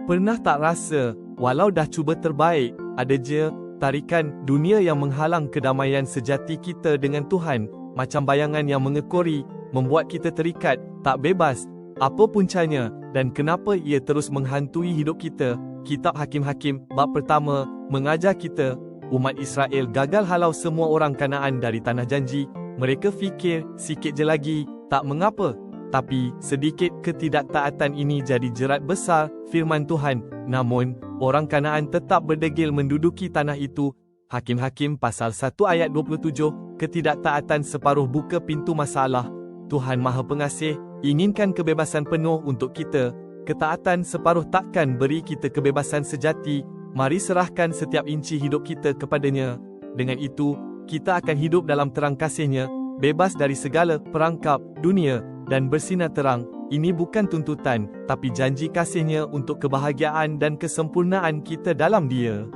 Pernah tak rasa, walau dah cuba terbaik, ada je tarikan dunia yang menghalang kedamaian sejati kita dengan Tuhan, macam bayangan yang mengekori, membuat kita terikat, tak bebas. Apa puncanya, dan kenapa ia terus menghantui hidup kita? Kitab Hakim-Hakim, bab pertama, mengajar kita, umat Israel gagal halau semua orang Kanaan dari tanah janji. Mereka fikir, sikit je lagi, tak mengapa. Tapi, sedikit ketidaktaatan ini jadi jerat besar, firman Tuhan. Namun, orang Kanaan tetap berdegil menduduki tanah itu. Hakim-Hakim pasal 1 ayat 27, ketidaktaatan separuh buka pintu masalah. Tuhan Maha Pengasih, inginkan kebebasan penuh untuk kita. Ketaatan separuh takkan beri kita kebebasan sejati. Mari serahkan setiap inci hidup kita kepadanya. Dengan itu, kita akan hidup dalam terang kasih-Nya, bebas dari segala perangkap dunia, dan bersinar terang. Ini bukan tuntutan, tapi janji kasih-Nya untuk kebahagiaan dan kesempurnaan kita dalam Dia.